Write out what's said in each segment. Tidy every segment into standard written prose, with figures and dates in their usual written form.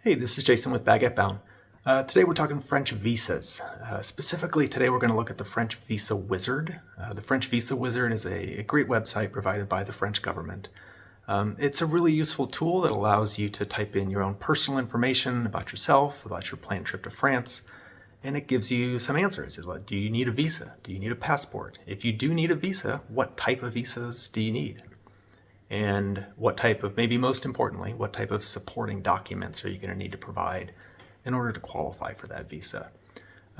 Hey, this is Jason with Baguette Bound. Today we're talking French visas. Specifically, today we're going to look at the French Visa Wizard. The French Visa Wizard is a great website provided by the French government. It's a really useful tool that allows you to type in your own personal information about yourself, about your planned trip to France, and it gives you some answers. It's like, do you need a visa? Do you need a passport? If you do need a visa, what type of visas do you need? And what type of, maybe most importantly, what type of supporting documents are you going to need to provide in order to qualify for that visa?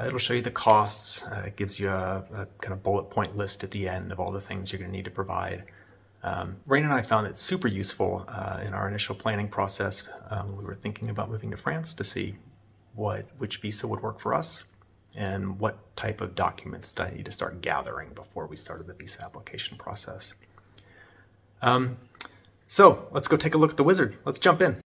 It'll show you the costs. It gives you a kind of bullet point list at the end of all the things you're going to need to provide. Rain and I found it super useful in our initial planning process. We were thinking about moving to France to see which visa would work for us and what type of documents did I need to start gathering before we started the visa application process. So let's go take a look at the wizard. Let's jump in.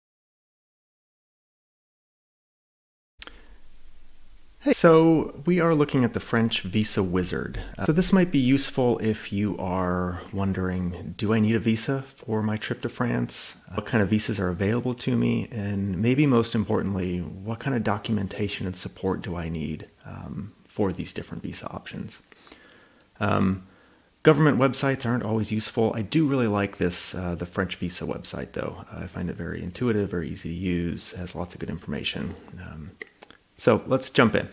Hey, so we are looking at the French Visa Wizard. So this might be useful if you are wondering, do I need a visa for my trip to France? What kind of visas are available to me? And maybe most importantly, what kind of documentation and support do I need for these different visa options? Government websites aren't always useful. I do really like this, the French Visa website, though. I find it very intuitive, very easy to use, has lots of good information. So let's jump in.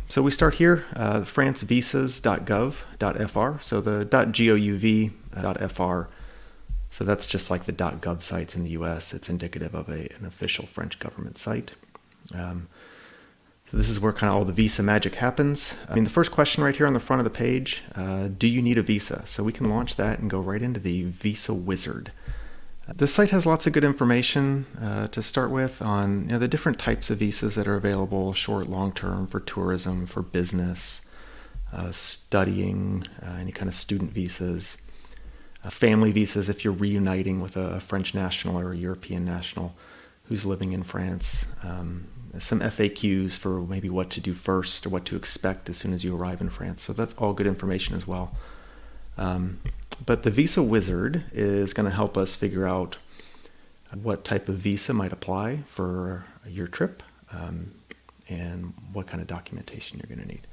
So we start here, francevisas.gov.fr. So the .gov.fr, so that's just like the .gov sites in the US. It's indicative of an official French government site. So this is where kind of all the visa magic happens. The first question right here on the front of the page, do you need a visa? So we can launch that and go right into the Visa Wizard. This site has lots of good information to start with on the different types of visas that are available, short, long-term, for tourism, for business, studying, any kind of student visas, family visas if you're reuniting with a French national or a European national who's living in France. Some FAQs for maybe what to do first or what to expect as soon as you arrive in France. So that's all good information as well. But the Visa Wizard is going to help us figure out what type of visa might apply for your trip and what kind of documentation you're going to need.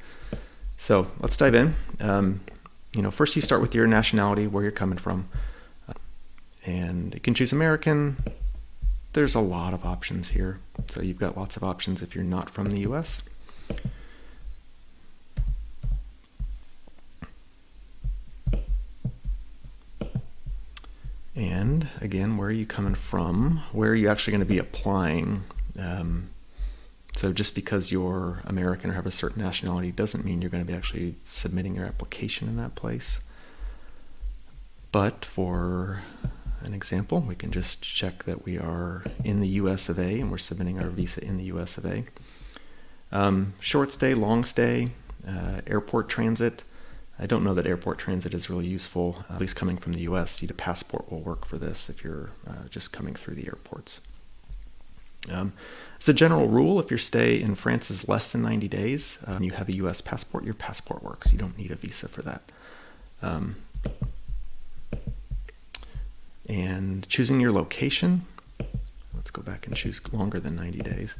So let's dive in. First you start with your nationality, where you're coming from. And you can choose American. There's a lot of options here. So you've got lots of options if you're not from the US. And again, where are you coming from? Where are you actually going to be applying? So just because you're American or have a certain nationality doesn't mean you're going to be actually submitting your application in that place. But for an example, we can just check that we are in the US of A and we're submitting our visa in the US of A. Short stay, long stay, airport transit. I don't know that airport transit is really useful, at least coming from the US. A passport will work for this if you're just coming through the airports. As a general rule, if your stay in France is less than 90 days, and you have a US passport, your passport works. You don't need a visa for that. And choosing your location, let's go back and choose longer than 90 days.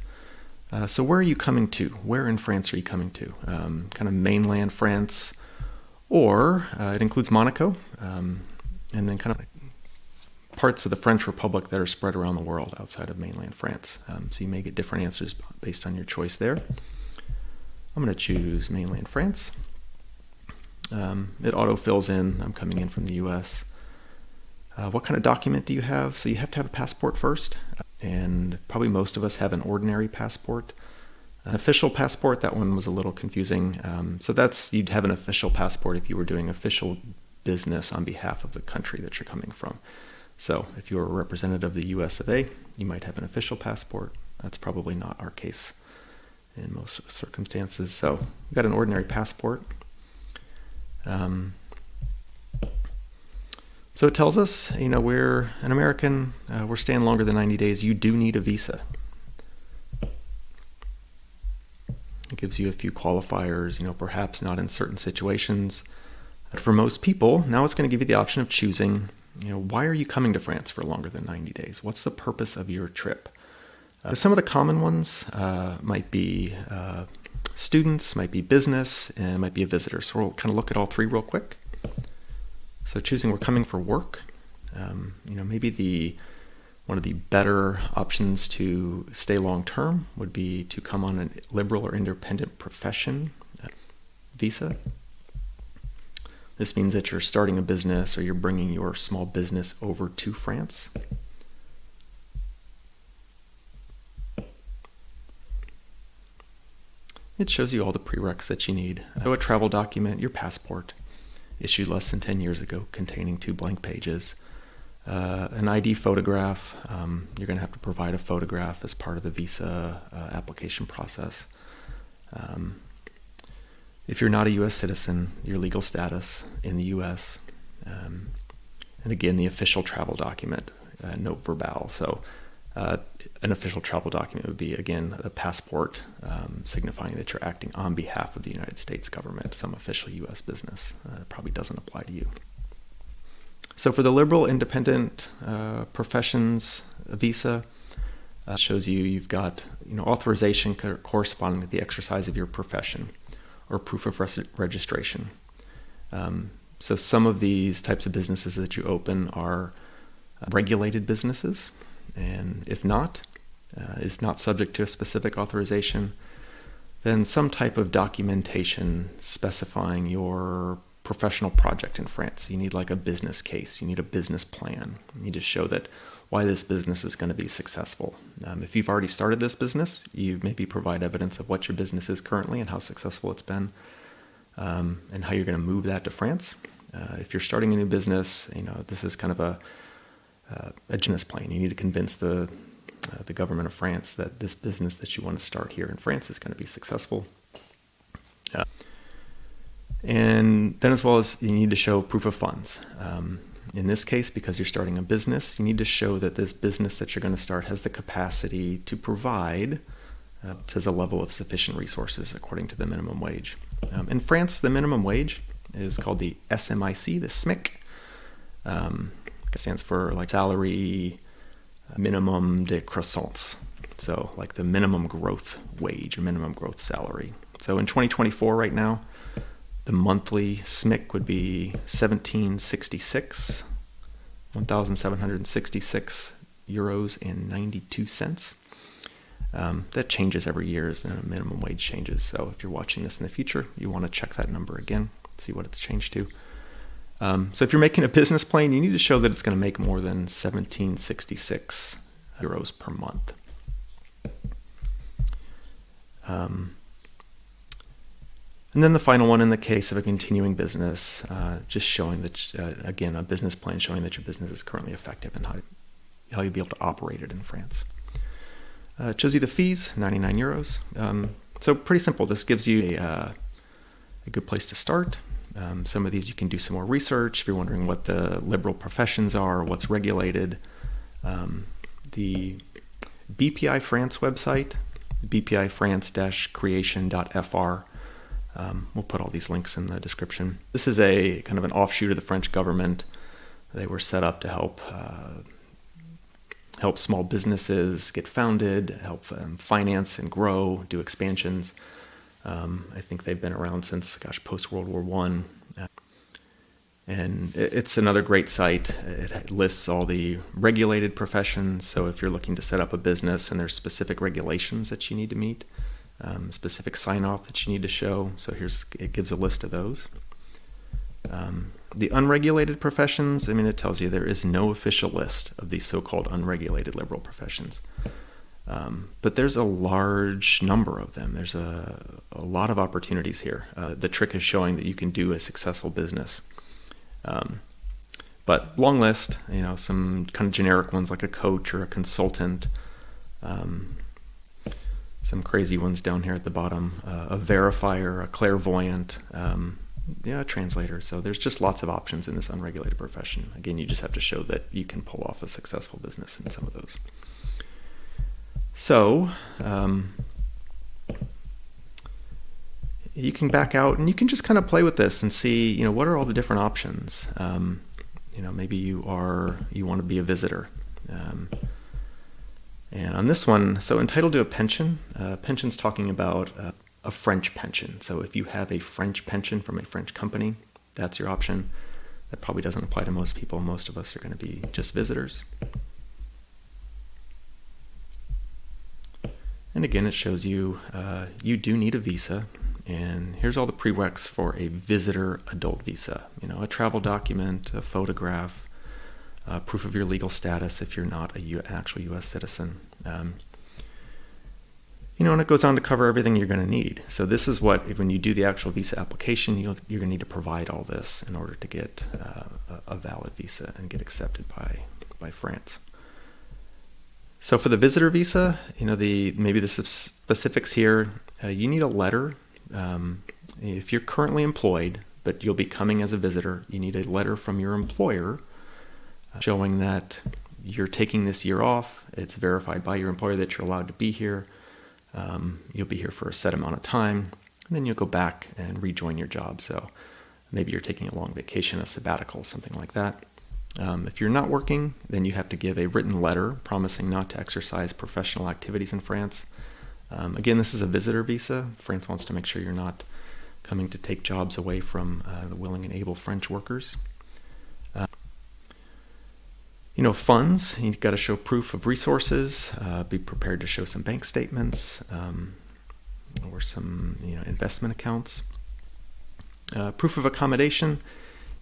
So where are you coming to? Where in France are you coming to? Kind of mainland France, or it includes Monaco, and then kind of parts of the French Republic that are spread around the world outside of mainland France. So you may get different answers based on your choice there. I'm going to choose mainland France. It auto-fills in. I'm coming in from the US. What kind of document do you have? So you have to have a passport first, and probably most of us have an ordinary passport. An official passport, that one was a little confusing. So you'd have an official passport if you were doing official business on behalf of the country that you're coming from. So if you're a representative of the US of A, you might have an official passport. That's probably not our case in most circumstances. So we've got an ordinary passport. So it tells us, we're an American, we're staying longer than 90 days, you do need a visa. It gives you a few qualifiers, perhaps not in certain situations. But for most people, now it's going to give you the option of choosing, why are you coming to France for longer than 90 days? What's the purpose of your trip? Some of the common ones might be students, might be business, and might be a visitor. So we'll kind of look at all three real quick. So choosing we're coming for work, maybe one of the better options to stay long term would be to come on a liberal or independent profession visa. This means that you're starting a business or you're bringing your small business over to France. It shows you all the prereqs that you need. So a travel document, your passport, issued less than 10 years ago, containing 2 blank pages. An ID photograph. You're going to have to provide a photograph as part of the visa application process. If you're not a U.S. citizen, your legal status in the U.S. And again, the official travel document, note verbal. So an official travel document would be, again, a passport signifying that you're acting on behalf of the United States government, some official U.S. business. It probably doesn't apply to you. So for the liberal independent professions visa, shows you've got authorization corresponding to the exercise of your profession or proof of registration. So some of these types of businesses that you open are regulated businesses, and if not, is not subject to a specific authorization, then some type of documentation specifying your professional project in France. You need like a business case. You need a business plan. You need to show that why this business is going to be successful. If you've already started this business, you maybe provide evidence of what your business is currently and how successful it's been, and how you're going to move that to France. If you're starting a new business, this is kind of a business plan. You need to convince the government of France that this business that you want to start here in France is going to be successful. And then as well as you need to show proof of funds. In this case, because you're starting a business, you need to show that this business that you're going to start has the capacity to provide to a level of sufficient resources according to the minimum wage. In France, the minimum wage is called the SMIC, the SMIC. It stands for like salary minimum de croissance. So like the minimum growth wage or minimum growth salary. So in 2024 right now, the monthly SMIC would be 1,766 euros and 92 cents. That changes every year as the minimum wage changes. So if you're watching this in the future, you want to check that number again, see what it's changed to. So if you're making a business plan, you need to show that it's going to make more than 1,766 euros per month. And then the final one, in the case of a continuing business, just showing that, again, a business plan showing that your business is currently effective and how you'll be able to operate it in France. It shows you the fees, 99 euros. So pretty simple. This gives you a good place to start. Some of these you can do some more research if you're wondering what the liberal professions are, what's regulated. The BPI France website, bpifrance-creation.fr. We'll put all these links in the description. This is a kind of an offshoot of the French government. They were set up to help small businesses get founded, help finance and grow, do expansions. I think they've been around since, post-World War I. And it's another great site. It lists all the regulated professions. So if you're looking to set up a business and there's specific regulations that you need to meet, specific sign-off that you need to show. So it gives a list of those. The unregulated professions, it tells you there is no official list of these so-called unregulated liberal professions. But there's a large number of them. There's a lot of opportunities here. The trick is showing that you can do a successful business. But long list, some kind of generic ones like a coach or a consultant, some crazy ones down here at the bottom, a verifier, a clairvoyant, a translator. So there's just lots of options in this unregulated profession. Again, you just have to show that you can pull off a successful business in some of those. So you can back out and you can just kind of play with this and see, what are all the different options. Maybe you want to be a visitor. And on this one, so entitled to a pension, pension's talking about a French pension. So if you have a French pension from a French company, that's your option. That probably doesn't apply to most people. Most of us are going to be just visitors. And again, it shows you you do need a visa. And here's all the prereqs for a visitor adult visa. You know, a travel document, a photograph, proof of your legal status if you're not an actual U.S. citizen. You know, and it goes on to cover everything you're going to need. So this is what, when you do the actual visa application, you're going to need to provide all this in order to get a valid visa and get accepted by France. So for the visitor visa, you know, maybe the specifics here, you need a letter. If you're currently employed, but you'll be coming as a visitor, you need a letter from your employer showing that you're taking this year off. It's verified by your employer that you're allowed to be here. You'll be here for a set amount of time, and then you'll go back and rejoin your job. So maybe you're taking a long vacation, a sabbatical, something like that. If you're not working, then you have to give a written letter promising not to exercise professional activities in France. Again, this is a visitor visa. France wants to make sure you're not coming to take jobs away from the willing and able French workers. You know, funds, you've got to show proof of resources, be prepared to show some bank statements or some investment accounts. Proof of accommodation,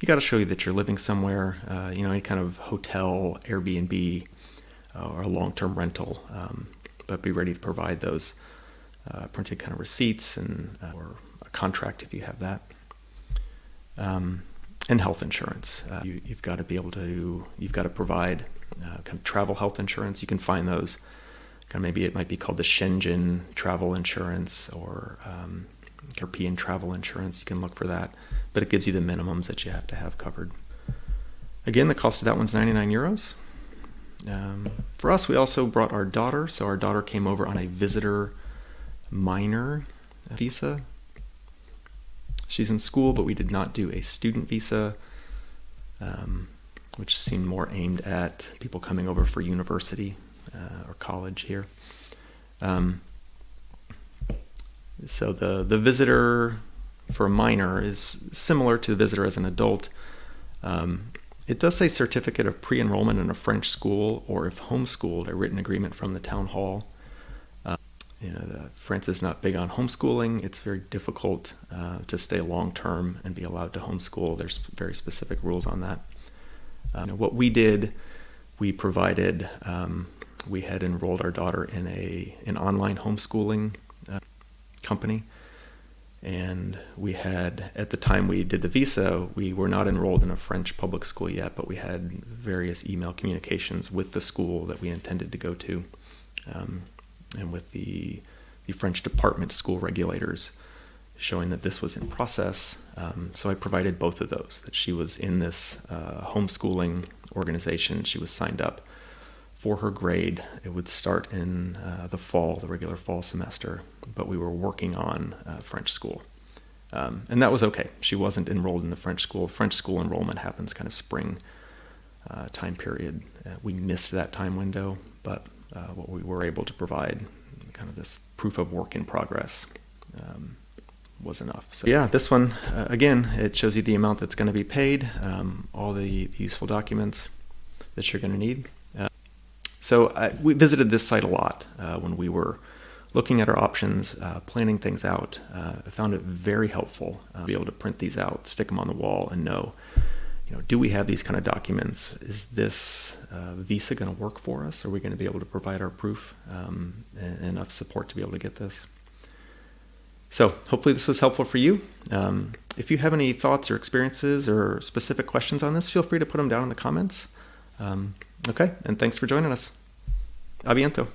you got to show you that you're living somewhere, any kind of hotel, Airbnb, or a long-term rental, but be ready to provide those printed kind of receipts or a contract if you have that. And health insurance. You've got to be able to, you've got to provide kind of travel health insurance. You can find those, kind of maybe it might be called the Schengen travel insurance or European travel insurance. You can look for that, but it gives you the minimums that you have to have covered. Again, the cost of that one's 99 euros. For us, we also brought our daughter. So our daughter came over on a visitor minor visa. She's in school, but we did not do a student visa, which seemed more aimed at people coming over for university or college here. So the visitor for a minor is similar to the visitor as an adult. It does say certificate of pre-enrollment in a French school, or if homeschooled, a written agreement from the town hall. France is not big on homeschooling. It's very difficult to stay long-term and be allowed to homeschool. There's very specific rules on that. What we did, we provided, we had enrolled our daughter in an online homeschooling company. And we had, at the time we did the visa, we were not enrolled in a French public school yet, but we had various email communications with the school that we intended to go to. And with the French department school regulators showing that this was in process. So I provided both of those, that she was in this homeschooling organization. She was signed up for her grade. It would start in the fall, the regular fall semester, but we were working on French school. And that was okay. She wasn't enrolled in the French school. French school enrollment happens kind of spring time period. We missed that time window, but what we were able to provide, kind of this proof of work in progress, was enough. So yeah, this one, again, it shows you the amount that's going to be paid, all the useful documents that you're going to need. So we visited this site a lot when we were looking at our options, planning things out. I found it very helpful to be able to print these out, stick them on the wall, and know, do we have these kind of documents? Is this visa going to work for us? Are we going to be able to provide our proof and enough support to be able to get this? So hopefully this was helpful for you. If you have any thoughts or experiences or specific questions on this, feel free to put them down in the comments. Okay, and thanks for joining us. A bientôt.